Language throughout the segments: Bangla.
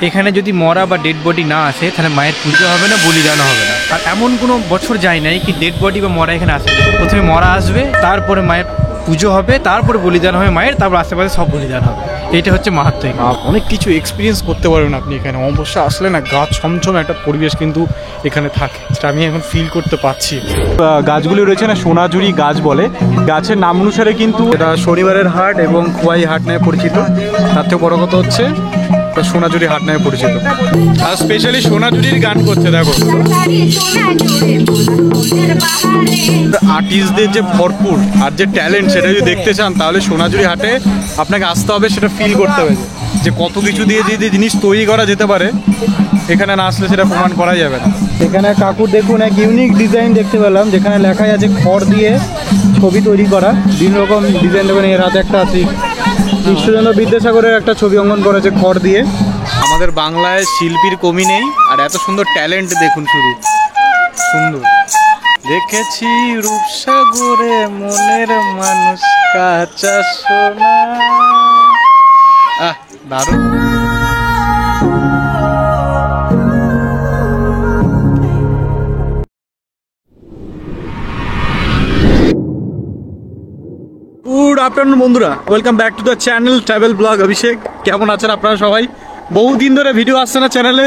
এখানে যদি মরা বা ডেড বডি না আসে তাহলে মায়ের পুজো হবে না, বলিদান হবে না। আর এমন কোনো বছর যায় নাই কি ডেড বডি বা মরা এখানে আসে। প্রথমে মরা আসবে, তারপরে মায়ের পুজো হবে, তারপরে বলিদান হবে মায়ের, তারপর আশেপাশে সব বলিদান হবে। এটা হচ্ছে মাহাত্ম্য। অনেক কিছু এক্সপিরিয়েন্স করতে পারবেন আপনি এখানে। অবশ্যই আসলে না গা ছমছম একটা পরিবেশ কিন্তু এখানে থাকে, সেটা আমি এখন ফিল করতে পারছি। গাছগুলি রয়েছে না সোনাঝুরি গাছ বলে। গাছের নাম অনুসারে কিন্তু এটা শনিবারের হাট এবং খোয়াই হাট নামে পরিচিত। তার থেকে বড় কথা হচ্ছে সোনাঝুরি হাট নামে পরিচিত। আর স্পেশালি সোনাঝুরির গান করছে দেখো, আর্টিস্টদের যে ভরপুর আর যে ট্যালেন্ট সেটা যদি দেখতে চান তাহলে সোনাঝুরি হাটে আপনাকে আসতে হবে, সেটা ফিল করতে হবে যে কত কিছু দিয়ে যে জিনিস তৈরি করা যেতে পারে, এখানে না আসলে সেটা প্রমাণ করা যাবে না। এখানে কাকুর দেখুন এক ইউনিক ডিজাইন দেখতে পেলাম, যেখানে লেখাই আছে খড় দিয়ে ছবি তৈরি করা। বিভিন্ন রকম ডিজাইন দেখবেন, এর হাতে একটা আছে ঈশ্বরচন্দ্র বিদ্যাসাগরের একটা ছবি অঙ্কন করেছে খড় দিয়ে। আমাদের বাংলায় শিল্পীর কমি নেই, আর এত সুন্দর ট্যালেন্ট দেখুন, শুধু সুন্দর। দেখেছি রূপসাগরে মনের মানুষ কাঁচা সোনা। দারুণ। গুড আফটারনুন বন্ধুরা, welcome back to the channel travel blog Abhishek. কেমন আছেন আপনারা সবাই? বহুদিন ধরে ভিডিও আসছে না চ্যানেলে,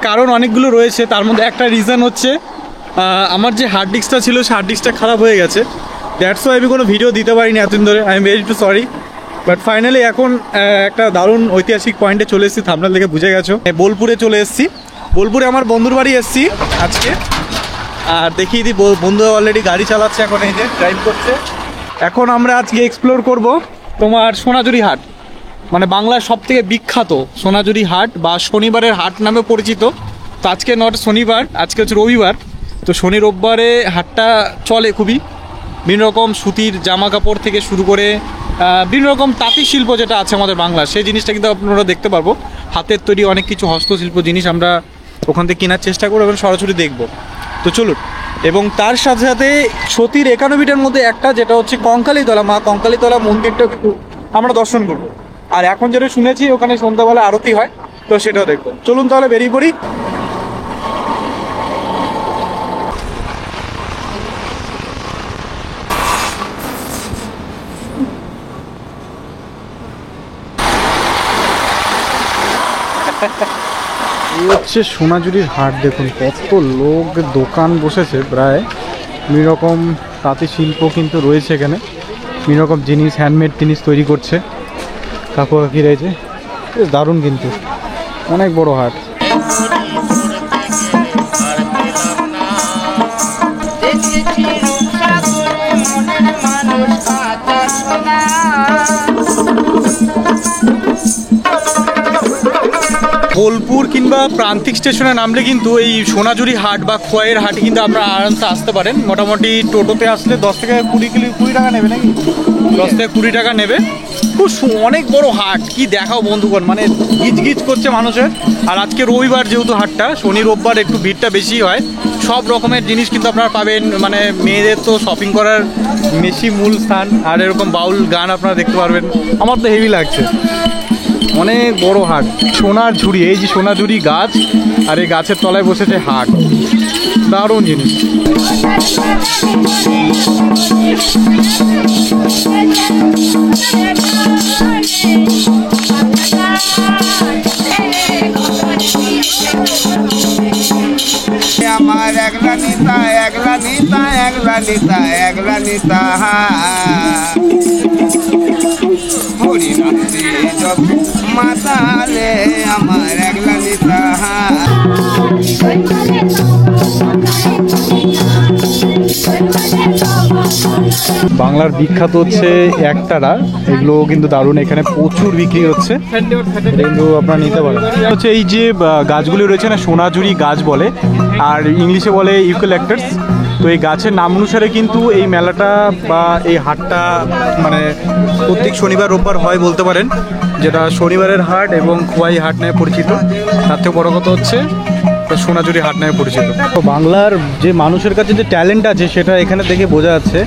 কারণ অনেকগুলো রয়েছে। তার মধ্যে একটা রিজন হচ্ছে আমার যে হার্ড ডিস্কটা ছিল সে হার্ড ডিস্কটা খারাপ হয়ে গেছে। দ্যাটস ওয়াই আমি কোনো ভিডিও দিতে পারিনি এতদিন ধরে। I am very too sorry. But finally এখন একটা দারুণ ঐতিহাসিক পয়েন্টে চলে এসেছি, আপনার দেখে বুঝে গেছো। বোলপুরে চলে এসেছি। বোলপুরে আমার বন্ধুর বাড়ি এসেছি আজকে। আর দেখিয়ে দিই, বন্ধু অলরেডি গাড়ি চালাচ্ছে, এখন এই যে ড্রাইভ করছে। এখন আমরা আজকে এক্সপ্লোর করব তোমার সোনাঝুরি হাট, মানে বাংলার সব থেকে বিখ্যাত সোনাঝুরি হাট বা শনিবারের হাট নামে পরিচিত। তো আজকে নট শনিবার, আজকে হচ্ছে রবিবার। তো শনি রোববারে হাটটা চলে খুবই। বিভিন্ন রকম সুতির জামা কাপড় থেকে শুরু করে বিভিন্ন রকম তাঁতি শিল্প যেটা আছে আমাদের বাংলা, সেই জিনিসটা কিন্তু আপনারা দেখতে পারবো। হাতের তৈরি অনেক কিছু হস্তশিল্প জিনিস আমরা ওখান থেকে কেনার চেষ্টা করবো এবং সরাসরি দেখবো। তো চলুন। এবং তার সাথে সাথে সতীর 91টার মধ্যে একটা, যেটা হচ্ছে কঙ্কালীতলা, মা কঙ্কালীতলা মন্দিরটা আমরা দর্শন করবো। আর এখন যেটা শুনেছি ওখানে সন্ধ্যাবেলা আরতি হয়, তো সেটাও দেখবো। চলুন তাহলে বেরিয়ে পড়ি। হচ্ছে সোনাঝুরির হাট। দেখুন কত লোক, দোকান বসেছে প্রায়। বিভিন্ন রকম তাঁতি শিল্প কিন্তু রয়েছে এখানে। বিভিন্ন রকম জিনিস, হ্যান্ডমেড জিনিস তৈরি করছে কাকু কাকি রয়েছে। দারুণ, কিন্তু অনেক বড় হাট। বোলপুর কিংবা প্রান্তিক স্টেশনে নামলে কিন্তু এই সোনাঝুরি হাট বা খোয়াইয়ের হাটে কিন্তু আপনারা আরামসে আসতে পারেন। মোটামুটি টোটোতে আসলে 10 থেকে 20 টাকা নেবে, নাকি 10 থেকে 20 টাকা নেবে। খুব অনেক বড় হাট, কি দেখাও বন্ধুগণ, মানে গিজ গিজ করছে মানুষের। আর আজকে রবিবার যেহেতু হাটটা, শনি রোববার একটু ভিড়টা বেশি হয়। সব রকমের জিনিস কিন্তু আপনারা পাবেন, মানে মেয়েদের তো শপিং করার বেশি মূল স্থান। আর এরকম বাউল গান আপনারা দেখতে পারবেন। আমার তো হেভি লাগছে, অনেক বড় হাট। সোনার ঝুড়ি, এই যে সোনাঝুরি গাছ, আর এই গাছের তলায় বসেছে হাট। দারুণ জিনিস। আমার একলা নিতা, একলা নিতা, একলা নিতা, একলা নিতা হরি নামে জপ মাতালে আমার একলা নিতা। বাংলার বিখ্যাত হচ্ছে একতারা, এগুলো কিন্তু দারুণ। এখানে প্রচুর বিক্রি হচ্ছে, কিন্তু আপনারা নিতে পারেন। হচ্ছে এই যে গাছগুলি রয়েছে না সোনাঝুরি গাছ বলে, আর ইংলিশে বলে ইউক্যালিপটাস। তো এই গাছের নাম অনুসারে কিন্তু এই মেলাটা বা এই হাটটা মানে প্রত্যেক শনিবার রোববার হয় বলতে পারেন, যেটা শনিবারের হাট এবং খোয়াই হাট নামে পরিচিত। তার থেকে বড় কথা হচ্ছে সোনাঝুরি হাট নামে পরিচিত। তো বাংলার যে মানুষের কাছে যে ট্যালেন্ট আছে সেটা এখানে দেখে বোঝা যাচ্ছে।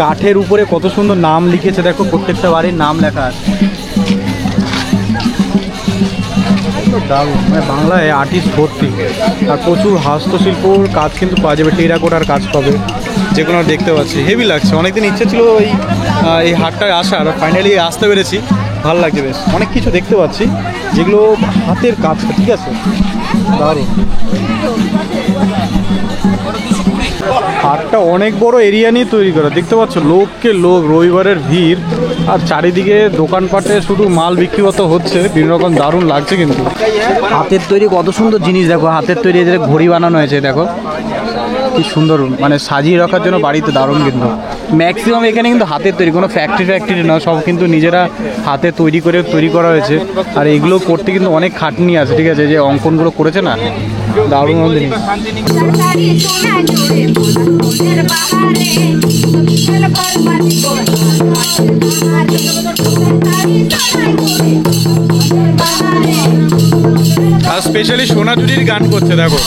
কাঠের উপরে কত সুন্দর নাম লিখেছে, দেখো প্রত্যেকটা বাড়ির নাম লেখা আছে। দারুণ, মানে বাংলায় আর্টিস্ট ভর্তি, আর প্রচুর হস্তশিল্পর কাজ কিন্তু পাওয়া যাবে, টেরাকোটার কাজ পাবে, যেগুলো আমরা দেখতে পাচ্ছি। হেভি লাগছে, অনেকদিন ইচ্ছে ছিল এই হাটটায় আসার, ফাইনালি আসতে পেরেছি, ভালো লাগছে বেশ। অনেক কিছু দেখতে পাচ্ছি যেগুলো হাতের কাজ, ঠিক আছে, দারুণ। হাটটা অনেক বড় এরিয়া নিয়ে তৈরি করা, দেখতে পাচ্ছ লোককে লোক, রবিবারের ভিড়, আর চারিদিকে দোকানপাটে শুধু মাল বিক্রিগত হচ্ছে বিভিন্ন রকম, দারুণ লাগছে। কিন্তু হাতের তৈরি কত সুন্দর জিনিস, দেখো হাতের তৈরি এদের ঘড়ি বানানো হয়েছে, দেখো কি সুন্দর, মানে সাজিয়ে রাখার জন্য বাড়িতে দারুণ। কিন্তু ম্যাক্সিমাম এখানে কিন্তু হাতের তৈরি, কোনো ফ্যাক্টরি না, সব কিন্তু নিজেরা হাতে তৈরি করা হয়েছে। আর এগুলো করতে কিন্তু অনেক খাটনি আছে, ঠিক আছে, যে অঙ্কনগুলো করেছে না, দারুণ জিনিস। আর স্পেশালি সোনাঝুরির গান করছে, দেখো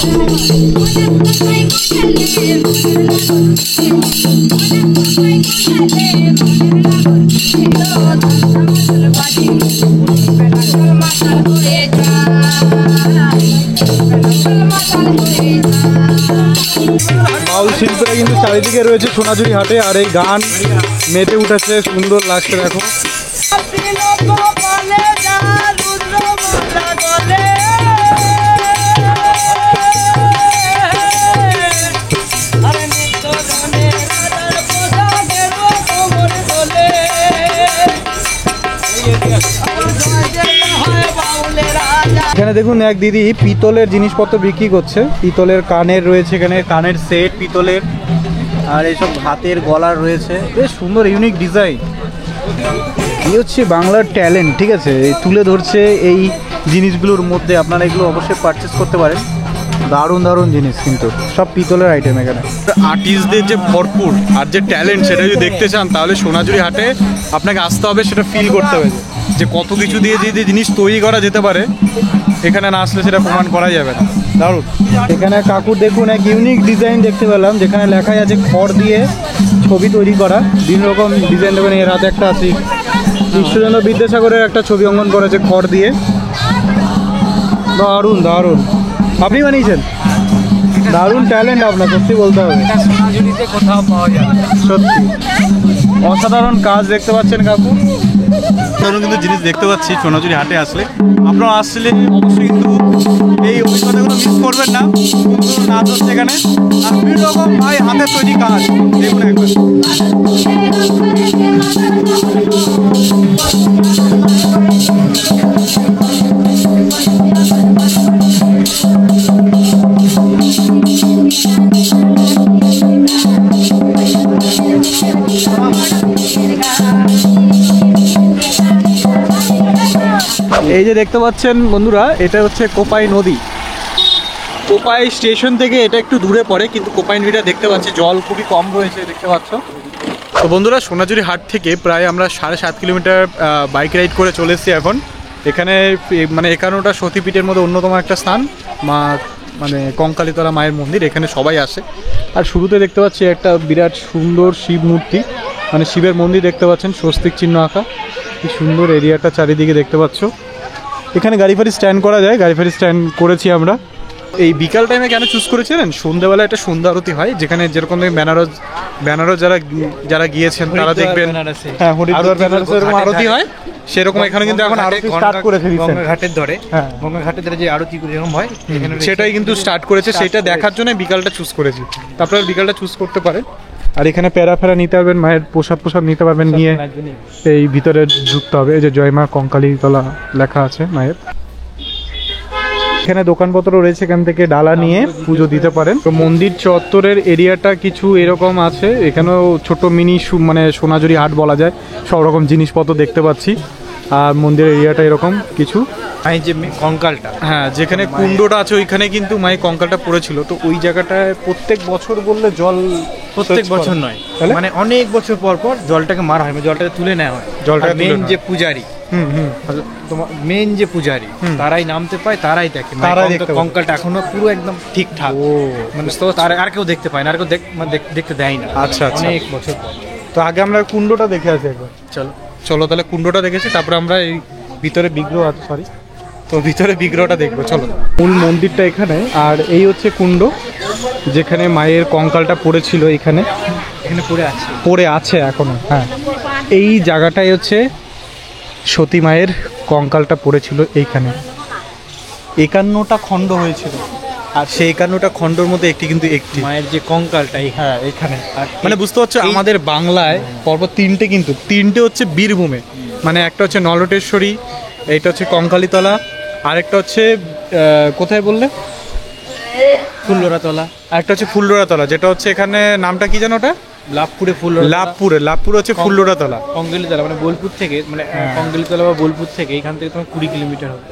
বাউল শিল্পীরা কিন্তু চারিদিকে রয়েছে সোনাঝুরি হাটে, আর এই গান মেতে উঠেছে, সুন্দর লাগছে, দেখো। এখানে দেখুন এক দিদি পিতলের জিনিসপত্র বিক্রি করছে, পিতলের কানের রয়েছে এখানে, কানের সেট পিতলের, আর এইসব হাতের গলার রয়েছে, বেশ সুন্দর ইউনিক ডিজাইন। এই হচ্ছে বাংলার ট্যালেন্ট, ঠিক আছে, তুলে ধরছে এই জিনিসগুলোর মধ্যে। আপনারা এগুলো অবশ্যই পারচেস করতে পারেন, দারুণ দারুণ জিনিস, কিন্তু সব পিতলের আইটেম এখানে। আর্টিস্টদের যে ভরপুর আর যে ট্যালেন্ট, সেটা যদি দেখতে চান তাহলে সোনাঝুরি হাটে আপনাকে আসতে হবে, সেটা ফিল করতে হবে যে কত কিছু দিয়ে যে জিনিস তৈরি করা যেতে পারে, এখানে না আসলে সেটা প্রমাণ করা যাবে না। দারুণ। এখানে কাকুর দেখুন এক ইউনিক ডিজাইন দেখতে পেলাম, যেখানে লেখাই আছে খড় দিয়ে ছবি তৈরি করা, বিভিন্ন রকম ডিজাইন। দেখবেন এর হাতে একটা আছে, ঈশ্বরচন্দ্র বিদ্যাসাগরের একটা ছবি অঙ্কন করেছে খড় দিয়ে, দারুণ দারুণ। আপনি বানিয়েছেন, দারুণ ট্যালেন্ট আপনার, সত্যি বলতে হবে, কোথাও পাওয়া যায়, সত্যি অসাধারণ কাজ দেখতে পাচ্ছেন কাকু। দারুণ কিন্তু জিনিস দেখতে পাচ্ছি সোনাঝুরি হাটে আসলে। আপনারা আসলে অবশ্যই কিন্তু এই অভিজ্ঞতাগুলো মিস করবেন না, নাচ হচ্ছে এখানে, আর বিভিন্ন রকম ভাই হাতের তৈরি কাজ, দেখুন একবার। এই যে দেখতে পাচ্ছেন বন্ধুরা, এটা হচ্ছে কোপাই নদী। কোপাই স্টেশন থেকে এটা একটু দূরে পড়ে, কিন্তু কোপাই নদীটা দেখতে পাচ্ছি জল খুবই কম রয়েছে, দেখতে পাচ্ছ। তো বন্ধুরা, সোনাঝুরি হাট থেকে প্রায় আমরা 7.5 কিলোমিটার বাইক রাইড করে চলে এসেছি এখন। এখানে মানে 51টা সতীপীঠের মধ্যে অন্যতম একটা স্থান, মা মানে কঙ্কালীতলা মায়ের মন্দির, এখানে সবাই আসে। আর শুরুতে দেখতে পাচ্ছি একটা বিরাট সুন্দর শিব মূর্তি, মানে শিবের মন্দির দেখতে পাচ্ছেন, স্বস্তিক চিহ্ন আঁকা, কি সুন্দর এরিয়াটা চারিদিকে দেখতে পাচ্ছ। এখানে গাড়ি ফাড়ি স্ট্যান্ড করা যায়, গাড়ি ফাড়ি স্ট্যান্ড করেছি আমরা। এই বিকাল টাইমে কেন চুজ করেছিলেন, সন্ধ্যাবেলা একটা সন্ধ্যা আরতি হয়, যেখানে যেরকম বেনারস যারা গিয়েছেন তারা দেখবেন, হ্যাঁ হরিদ্বার বেনারসে এরকম আরতি হয়, সেরকম এখানে কিন্তু এখন আরতি স্টার্ট করেছে ঘাটের ধরে, হ্যাঁ গঙ্গা ঘাটের ধরে যে আরতি যেরকম হয় সেটাই কিন্তু স্টার্ট করেছে, সেটা দেখার জন্য বিকালটা চুজ করেছি। তারপরে বিকালটা চুজ করতে পারেন। আর এখানে প্যারা নিতে পারবেন, মায়ের প্রসাদ নিতে পারবেন, নিয়ে এই ভিতরে ঢুকতে হবে। এই যে জয় মা কঙ্কালীতলা লেখা আছে মায়ের। এখানে দোকানপত্র রয়েছে, এখান থেকে ডালা নিয়ে পুজো দিতে পারেন। তো মন্দির চত্বরের এরিয়াটা কিছু এরকম আছে, এখানেও ছোট মিনি মানে সোনাঝুরি হাট বলা যায়, সব রকম জিনিসপত্র দেখতে পাচ্ছি। আর মন্দিরের এরিয়াটা এরকম কিছু, মায়ের যে কঙ্কালটা, হ্যাঁ যেখানে কুণ্ডটা আছে ওইখানে কিন্তু মায়ের কঙ্কালটা পড়েছিল। তো ওই জায়গাটায় প্রত্যেক বছর বললে জল, প্রত্যেক বছর নয়, মানে অনেক বছর পর পর জলটাকে মারা হয়, জলটাকে তুলে নেওয়া হয়। জলটা মেন যে পূজারি, তোমার মেন যে পূজারি, তারাই নামতে পায়, তারাই দেখে, তারাই কঙ্কালটা এখনো পুরো একদম ঠিকঠাক, মানে তো তার আর কেউ দেখতে পায় না, আর কেউ দেখতে দেয় না। আচ্ছা, অনেক বছর পর। তো আগে আমরা কুণ্ডটা দেখে আসি একবার, চলো তাহলে কুণ্ডটা দেখেছি, তারপরে আমরা এই ভিতরে বিগ্রহ আছে, সরি তো ভিতরে বিগ্রহটা দেখবো, চলো। মূল মন্দিরটা এখানে, আর এই হচ্ছে কুণ্ড যেখানে মায়ের কঙ্কালটা পড়েছিল, এখানে পড়ে আছে এখনো। হ্যাঁ, এই জায়গাটাই হচ্ছে সতী মায়ের কঙ্কালটা পড়েছিল এইখানে। 51টা খণ্ড হয়েছিল, আর সেই 51টা খণ্ডর মধ্যে একটি কিন্তু একটি মায়ের যে কঙ্কালটা হ্যাঁ এখানে। মানে বুঝতে পারছো আমাদের বাংলায় পর্বত তিনটে, কিন্তু তিনটে হচ্ছে বীরভূমে। মানে একটা হচ্ছে নলটেশ্বরী, এইটা হচ্ছে কঙ্কালীতলা, আরেকটা হচ্ছে কোথায় বললে, ফুল্লরাতলা, আরেকটা হচ্ছে ফুল্লরাতলা, যেটা হচ্ছে এখানে নামটা কি জানো ওটা, লাভপুরে লাভপুরে হচ্ছে ফুল্লরাতলা। কঙ্কালীতলা মানে বোলপুর থেকে, মানে কঙ্কালীতলা বা বোলপুর থেকে এখান থেকে তোমার 20 কিলোমিটার হবে।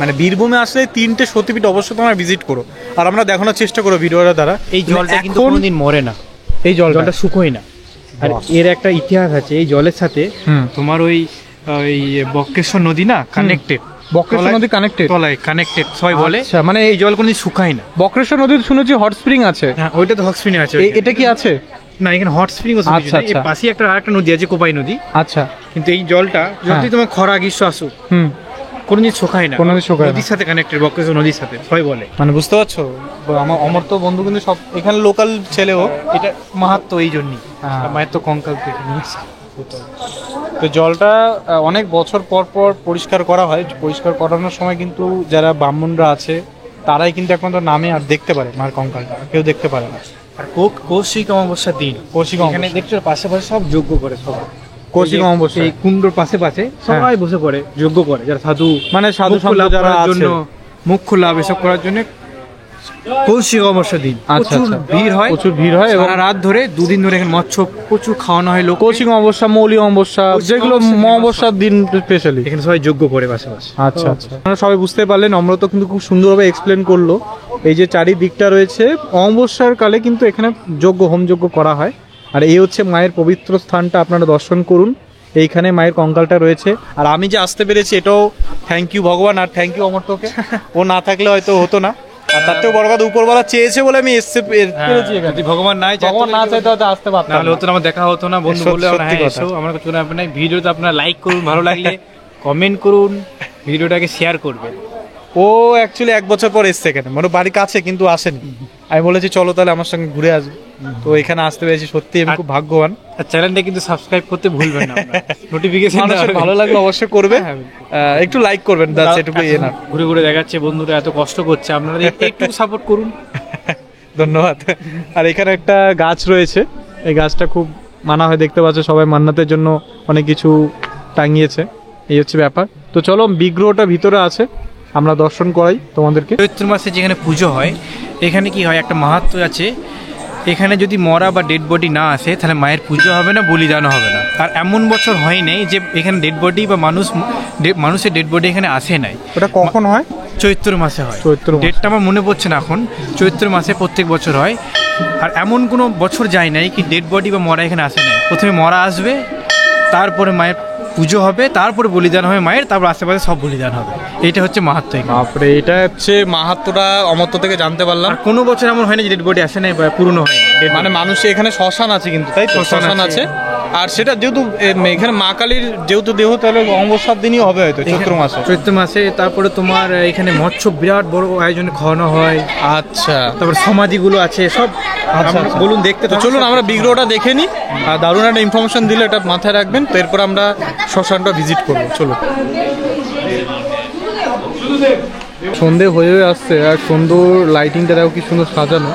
মানে বীরভূমে আসলে তিনটে সতীপীঠ অবশ্যই তোমরা ভিজিট করো, আর আমরা দেখানোর চেষ্টা করো ভিডিওর দ্বারা। এই জলটা কিন্তু এখন কোনোদিন মরে না, এই জলটা শুকোয় না। আর এর একটা ইতিহাস আছে, এই জলের সাথে তোমার ওই বক্রেশ্বর নদী না কানেক্টেড, বক্রেশ্বর নদী কানেক্টেড, তলায় কানেক্টেড সবাই বলে। আচ্ছা, মানে এই জল কোনোদিন শুকায় না। বক্রেশ্বর নদীর শুনেছি হট স্প্রিং আছে। হ্যাঁ, ওইটা তো হট স্প্রিং আছে। এটা কি আছে? না, এখানে হট স্প্রিং আছে। আচ্ছা, আচ্ছা। পাশেই আরেকটা নদী আছে, কোপাই নদী। আচ্ছা, কিন্তু এই জলটা যতই তোমার খরা গ্রীষ্ম আসুক কোনোদিন শুকায় না, কোনোদিন শুকায় না। নদীর সাথে কানেক্টেড, বক্রেশ্বর নদীর সাথে সবাই বলে। মানে বুঝতে পারছো, আমার অমর তো বন্ধু কিন্তু সব এখানে লোকাল ছেলেও। এটা মাহাত্ম এই জন্যই, হ্যাঁ। মায়ের তো কঙ্কাল থেকে নিয়েছে। তো জলটা অনেক বছর পর পর পরিষ্কার করা হয়। পরিষ্কার করানোর সময় কিন্তু যারা ব্রাহ্মণরা আছে তারাই কিন্তু একমাত্র নামে আর দেখতে পারে মার কঙ্কালটা, কেউ দেখতে পারে না। আর কৌশিক অমাবস্যার দিন, এখানে দেখছো পাশাপাশি সব যজ্ঞ করে সবাই। কৌশিক অমাবস্যা এই কুণ্ডর পাশে সবাই বসে পড়ে যজ্ঞ করে, যারা সাধু, মানে সাধু মোক্ষ সন্ত লাভ যারা করার আছে। জন্য, মোক্ষ লাভ এসব করার জন্য কৌশিক অমাবস্যার দিন আচ্ছা, প্রচুর ভিড় হয়, প্রচুর ভিড় হয় এবং সারা রাত ধরে 2 দিন ধরে এখানে মৎস্য প্রচুর খাওয়ানো হয় লোক। কৌশিক অমাবস্যা, মৌলি অমাবস্যা, যেগুলো অমাবস্যার দিন স্পেশালি এখানে সবাই যজ্ঞ করে পাশাপাশি। আচ্ছা আচ্ছা, আপনারা সবাই বুঝতে পারলেন। অমৃত কিন্তু খুব সুন্দরভাবে এক্সপ্লেন করলো এই যে চারিদিকটা রয়েছে। অমাবস্যার কালে কিন্তু এখানে হোমযজ্ঞ করা হয়। আর এই হচ্ছে মায়ের পবিত্র স্থানটা, আপনারা দর্শন করুন। এইখানে মায়ের কঙ্কালটা রয়েছে। আর আমি যে আসতে পেরেছি এটাও থ্যাংক ইউ ভগবান, আর থ্যাংক ইউ অমর্তকে। ও না থাকলে হয়তো হতো না। আর তার থেকেও বড় কথা, উপরওয়ালা চেয়েছে বলে আমি এসে পেরেছি এখানে। যদি ভগবান নাই চাইতো, ভগবান না চাইতো হয়তো আসতে পারতাম নাহলে হতো না, আমার দেখা হতো না। বন্ধু বললে সত্যি কথা। এসো, আমার কিছু ব্যাপার নাই। ভিডিওতে আপনারা লাইক করুন, ভালো লাগলে কমেন্ট করুন, ভিডিওটাকে শেয়ার করবেন। ও অ্যাকচুয়ালি 1 বছর পর এসছে এখানে, মানে বাড়ির কাছে কিন্তু আসেনি। আমি বলেছি চলো তাহলে আমার সঙ্গে ঘুরে আসবে, তো এখানে আসতে পেরেছি। সত্যি আমি খুব ভাগ্যবান। আর চ্যানেলটা কিন্তু সাবস্ক্রাইব করতে ভুলবেন না, নোটিফিকেশন ভালো লাগলে অবশ্যই করবে, একটু লাইক করবেন, দ্যাটস এটুকু না। ঘুরে ঘুরে দেখাচ্ছে বন্ধুরা এত কষ্ট করছে, আপনারা একটু সাপোর্ট করুন। ধন্যবাদ। আর এখানে একটা গাছ রয়েছে, এই গাছটা খুব মানা হয়, দেখতে পাচ্ছ সবাই মান্নাতের জন্য অনেক কিছু টাঙিয়েছে। এই হচ্ছে ব্যাপার। তো চলো, বিগ্রহটা ভিতরে আছে, আমরা দর্শন করাই তোমাদেরকে। চৈত্র মাসে যেখানে পুজো হয়, এখানে কি হয়, একটা মাহাত্ম্য আছে। এখানে যদি মরা বা ডেড বডি না আসে তাহলে মায়ের পুজো হবে না, বলিদানও হবে না। আর এমন বছর হয় নাই যে এখানে ডেড বডি বা মানুষের ডেড বডি এখানে আসে নাই। ওটা কখন হয়? চৈত্র মাসে হয়। চৈত্র মাসে। ডেটটা আমার মনে পড়ছে না এখন। চৈত্র মাসে প্রত্যেক বছর হয়। আর এমন কোনো বছর যায় নাই কি ডেড বডি বা মরা এখানে আসে নাই। প্রথমে মরা আসবে, তারপরে মায়ের পুজো হবে, তারপরে বলিদান হবে মায়ের, তারপর আশেপাশে সব বলিদান হবে। এটা হচ্ছে মাহাত্ম্য এখানে। বাপরে, এটা হচ্ছে মাহাত্ম্যটা অমর্ত্য থেকে জানতে পারলাম। আর কোনো বছর এমন হয় না যে ডেড বডি আসে নাই বা পুরনো হয় না। মানে মানুষের এখানে শ্মশান আছে কিন্তু, তাই তো? শ্মশান আছে। আর সেটা যেহেতু এখানে মা কালীর যেহেতু দেহ, তাহলে অমাবস্যার দিনই হবে হয়তো চৈত্র মাসে। তারপরে তোমার এখানে মৎস্য বিরাট বড় আয়োজনে খাওয়ানো হয়। আচ্ছা, তারপরে সমাধিগুলো আছে সব। আচ্ছা, বলুন দেখতে তো চলুন আমরা বিগ্রহটা দেখে নিই। আর দারুণ একটা ইনফরমেশন দিলে, এটা মাথায় রাখবেন। তো এরপর আমরা শ্মশানটা ভিজিট করবো। চলুন। সন্ধে হয়ে আসছে, আর সুন্দর লাইটিংটা দেখো কি সুন্দর সাজানো।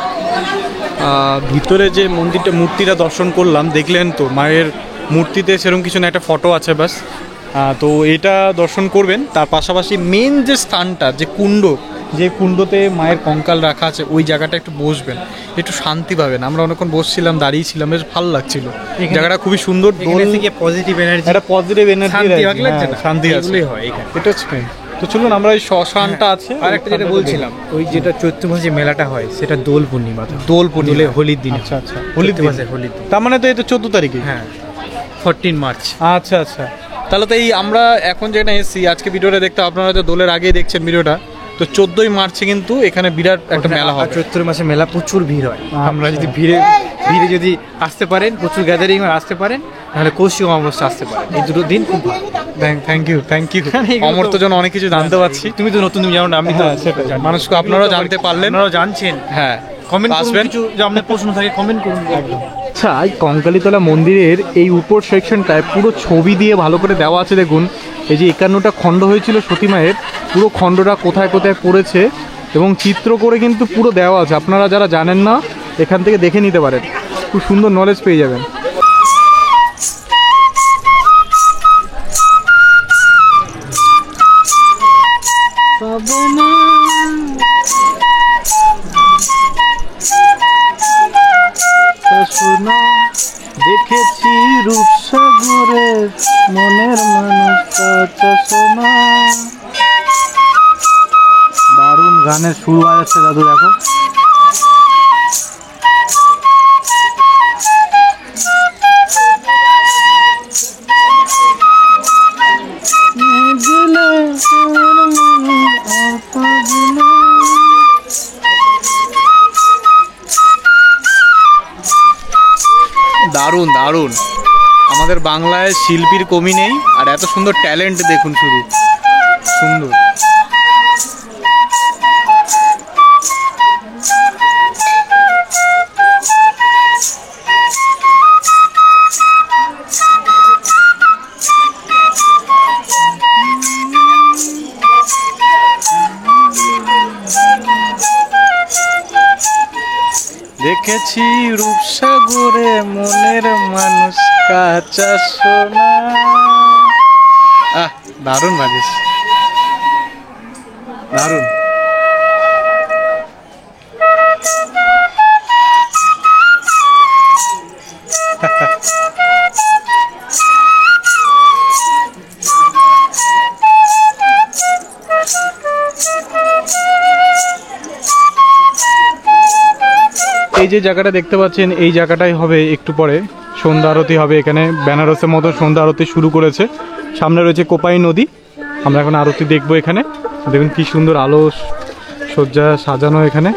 ভিতরে যে মূর্তিটা দর্শন করলাম, দেখলেন তো মায়ের মূর্তিতে সেরকম কিছু না, একটা ফটো আছে ব্যাস। তো এটা দর্শন করবেন। তার পাশাপাশি মেন যে স্থানটা, যে কুণ্ডতে মায়ের কঙ্কাল রাখা আছে, ওই জায়গাটা একটু বসবেন, একটু শান্তি পাবেন। আমরা অনেকক্ষণ বসছিলাম, দাঁড়িয়েছিলাম, বেশ ভালো লাগছিল। জায়গাটা খুবই সুন্দর, পজিটিভ এনার্জি, একটা পজিটিভ এনার্জি, শান্তি আছে। হয় এখানে। এটা হচ্ছে। তো চলুন আমরা ওই শ্মশানটা আছে। আর একটা যেটা বলছিলাম, ওই যেটা চৈত্র মাসে মেলাটা হয়, সেটা দোল পূর্ণিমা। হোলির দিন। আচ্ছা আচ্ছা, হোলির দিন। তার মানে তো এই তো 14 তারিখে। হ্যাঁ, 14 মার্চ। আচ্ছা আচ্ছা, তাহলে তো এই আমরা এখন যেটা এসেছি আজকে ভিডিওটা দেখতে, আপনারা হয়তো দোলের আগেই দেখছেন ভিডিওটা। তো 14ই মার্চে কিন্তু এখানে বিরাট একটা মেলা হবে। চৈত্র মাসে মেলা প্রচুর ভিড় হয়। আমরা যদি ভিড়ে যদি আসতে পারেন, প্রচুর গ্যাদারিং আসতে পারেন, তাহলে কৌশিক অমাবস্যা আসতে পারেন। এই দুটো দিন খুব ভালো। থ্যাংক ইউ অমর্ত জন্য অনেক কিছু জানতে পারছি। তুমি তো নতুন, তুমি জানো না, আমি তো জানি। মানুষকে আপনারাও জানতে পারলেন, আপনারাও জানছেন। হ্যাঁ কমেন্ট আসবেন। কিছু যে আপনার প্রশ্ন থাকে কমেন্ট করুন। একদম। আচ্ছা, এই কঙ্কালীতলা মন্দিরের এই উপর সেকশনটায় পুরো ছবি দিয়ে ভালো করে দেওয়া আছে। দেখুন এই যে 51টা খণ্ড হয়েছিল সতী মায়ের, পুরো খণ্ডটা কোথায় কোথায় পড়েছে এবং চিত্র করে কিন্তু পুরো দেওয়া আছে। আপনারা যারা জানেন না এখান থেকে দেখে নিতে পারেন, খুব সুন্দর নলেজ পেয়ে যাবেন। দেখেছি রূপসাগরে মনের মানুষ সোনা। দারুণ গানের সুর বাজাচ্ছে দাদু, দেখো। দারুণ দারুণ, আমাদের বাংলায় শিল্পীর কমি নেই, আর এত সুন্দর ট্যালেন্ট দেখুন, শুধু সুন্দর। দেখেছি রূপসাগরে মনের মানুষ কাঁচা সোনা। দারুণ বাজিস, দারুণ। এই যে জায়গাটা দেখতে পাচ্ছেন, এই জায়গাটাই হবে একটু পরে সন্ধ্যা আরতি হবে। এখানে বেনারসের মতো সন্ধ্যা আরতি শুরু করেছে। সামনে রয়েছে কোপাই নদী, আমরা এখন আরতি দেখবো। এখানে দেখুন কি সুন্দর আলো সজ্জা সাজানো। এখানে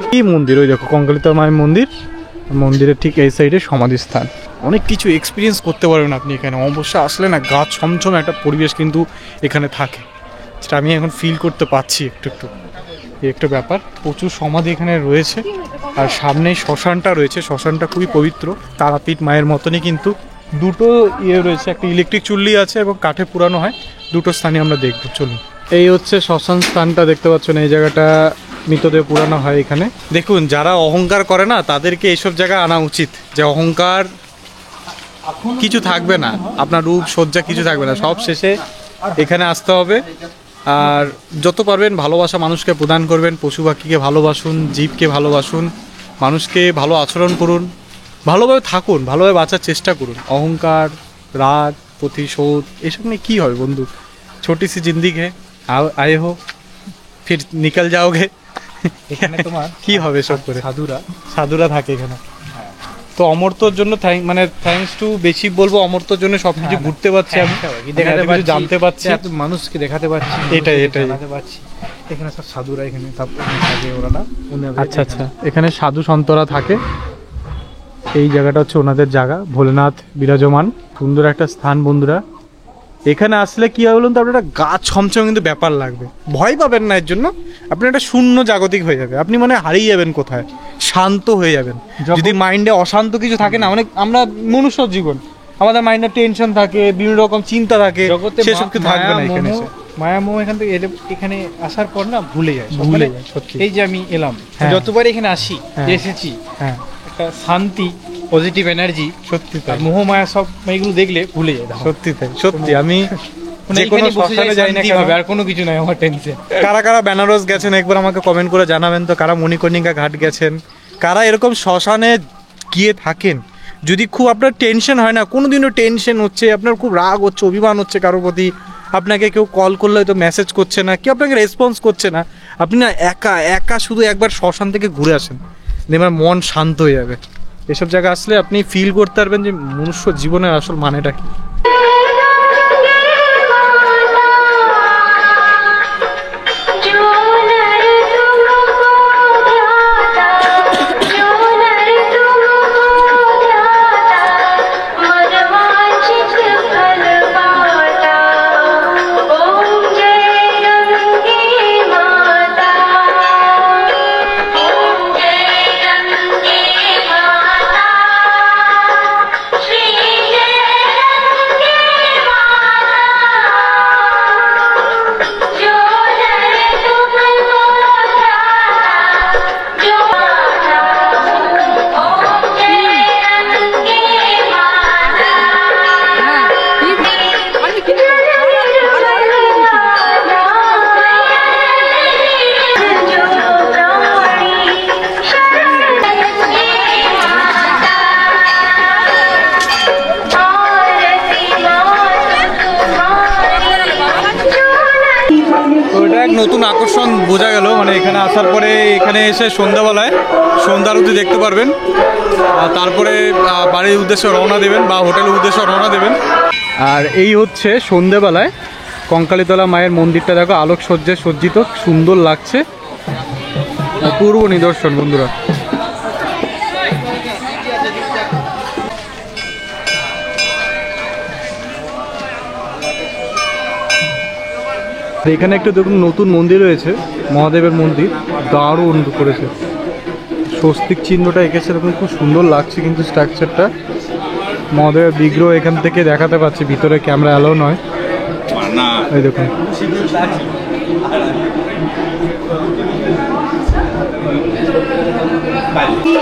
কি মন্দির, ওই দেখো কঙ্কালীতলা মায়ের মন্দির, মন্দিরের ঠিক এই সাইডে সমাধিস্থান। অনেক কিছু এক্সপিরিয়েন্স করতে পারবেন আপনি এখানে। অবশ্যই আসলে না, গা ছমছম একটা পরিবেশ কিন্তু এখানে থাকে, যেটা আমি এখন ফিল করতে পারছি একটু একটু। একটা ব্যাপার, প্রচুর সমাধি এখানে রয়েছে, আর সামনে শ্মশানটা রয়েছে। শ্মশানটা খুবই পবিত্র, তারাপীঠ মায়ের মতনই কিন্তু দুটো রয়েছে, একটা ইলেকট্রিক চুল্লি আছে এবং কাঠে পুরানো হয়। দুটো স্থানই আমরা দেখবো, চলুন। এই হচ্ছে শ্মশান স্থানটা, দেখতে পাচ্ছেন। এই জায়গাটা মৃতদেহ পুরানো হয় এখানে। দেখুন, যারা অহংকার করে না তাদেরকে এইসব জায়গায় আনা উচিত, যে অহংকার কিছু থাকবে না, আপনার রূপ সজ্জা কিছু থাকবে না, সব শেষে এখানে আসতে হবে। আর যত পারবেন ভালোবাসা মানুষকে প্রদান করবেন, পশু পাখিকে ভালোবাসুন, জীবকে ভালোবাসুন, মানুষকে ভালো আচরণ করুন, ভালোভাবে থাকুন, ভালোভাবে বাঁচার চেষ্টা করুন। অহংকার, রাগ, প্রতিশোধ এসব নিয়ে কী হবে বন্ধু? ছোটি সি জিন্দিগি হ্যায়, আয়ে হো ফির নিকল যাওগে। এখানে তোমার কি হবে সব করে? সাধুরা থাকে এখানে। তো অমর্তর জন্য থ্যাঙ্কস টু, বেশি বলবো অমর্তর জন্য সবকিছু ঘুরতে পারছি আমি, দেখাতে পারছি, জানতে পারছি, এত মানুষকে দেখাতে পারছি, এটাই জানাতে পারছি। এখানে সব সাধুরা এখানে থাকে, ওরা না। আচ্ছা আচ্ছা, এখানে সাধু সন্তরা থাকে। এই জায়গাটা হচ্ছে ওনাদের জায়গা, ভোলেনাথ বিরাজমান। সুন্দর একটা স্থান বন্ধুরা। এখানে আসলে কি হবে বলুন তো, আপনার একটা গা ছমছম কিন্তু ব্যাপার লাগবে। ভয় পাবেন না এর জন্য, আপনি একটা শূন্য জাগতিক হয়ে যাবে, আপনি মানে হারিয়ে যাবেন কোথায়, শান্ত হয়ে যাবেন। যদি মাইন্ডে অশান্ত কিছু থাকে না, অনেক আমরা মনুষ্য জীবন, আমাদের মাইন্ডে টেনশন থাকে, বিভিন্ন রকম চিন্তা থাকে, সেসব কিছু থাকবে না এখানে। মায়ামোহ এখান থেকে এখানে আসার পর না ভুলে যায়, সত্যি। এই যে আমি এলাম, যতবার এখানে আসি, এসেছি, একটা শান্তি, পজিটিভ এনার্জি, সত্যি তাই। মোহ মায়া সব এইগুলো দেখলে ভুলে যায়, সত্যি তাই। সত্যি আমি যে কোনো শ্মশানে যাই না, আর কোনো কিছু নাই আমার টেনশন। কারা কারা বেনারস গেছেন একবার আমাকে কমেন্ট করে জানাবেন তো, কারা মণিকর্ণিকা ঘাট গেছেন, কারা এরকম শ্মশানে গিয়ে থাকেন। যদি খুব আপনার টেনশন হয় না, কোনোদিনও টেনশন হচ্ছে, আপনার খুব রাগ হচ্ছে, অভিমান হচ্ছে কারোর প্রতি, আপনাকে কেউ কল করলে হয়তো মেসেজ করছে না, কেউ আপনাকে রেসপন্স করছে না, আপনি না একা একা শুধু একবার শ্মশান থেকে ঘুরে আসেন, দেখবেন মন শান্ত হয়ে যাবে। এসব জায়গা আসলে আপনি ফিল করতে পারবেন যে মনুষ্য জীবনের আসল মানেটা কি। এক নতুন আকর্ষণ বোঝা গেল, মানে এখানে আসার পরে এখানে এসে সন্ধ্যাবেলায় সন্ধ্যা আরতি দেখতে পারবেন। আর তারপরে বাড়ির উদ্দেশ্যে রওনা দেবেন বা হোটেলের উদ্দেশ্যে রওনা দেবেন। আর এই হচ্ছে সন্ধ্যেবেলায় কঙ্কালীতলা মায়ের মন্দিরটা, দেখো আলোকসজ্জায় সজ্জিত, সুন্দর লাগছে, অপূর্ব নিদর্শন বন্ধুরা। এখানে একটা দেখুন নতুন মন্দির রয়েছে, মহাদেবের মন্দির, দারুণ করেছে, স্বস্তিক চিহ্নটা এঁকেছে, দেখুন খুব সুন্দর লাগছে কিন্তু স্ট্রাকচারটা। মহাদেবের বিগ্রহ এখান থেকে দেখাতে পাচ্ছি, ভিতরে ক্যামেরা অ্যালাউ নয়, এই দেখুন।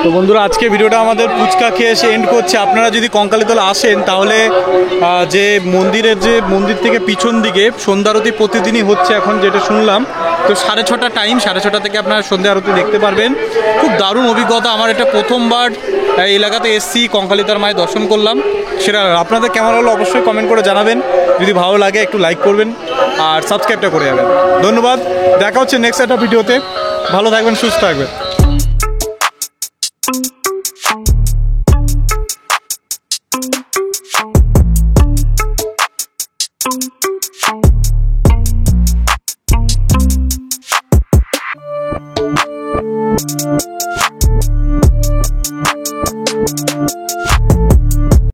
তো বন্ধুরা আজকে ভিডিওটা আমাদের ফুচকা খেয়ে এসে এন্ড করছে। আপনারা যদি কঙ্কালীতলা আসেন তাহলে যে মন্দির থেকে পিছন দিকে সন্ধ্যা আরতি প্রতিদিনই হচ্ছে এখন, যেটা শুনলাম। তো 6:30 টাইম, 6:30 থেকে আপনারা সন্ধ্যা আরতি দেখতে পারবেন। খুব দারুণ অভিজ্ঞতা, আমার এটা প্রথমবার এই এলাকাতে এসছি, কঙ্কালীতলা মায়ের দর্শন করলাম। সেটা আপনাদের কেমন হলো অবশ্যই কমেন্ট করে জানাবেন। যদি ভালো লাগে একটু লাইক করবেন আর সাবস্ক্রাইবটা করে যাবেন। ধন্যবাদ, দেখা হচ্ছে নেক্সট একটা ভিডিওতে। ভালো থাকবেন, সুস্থ থাকবেন।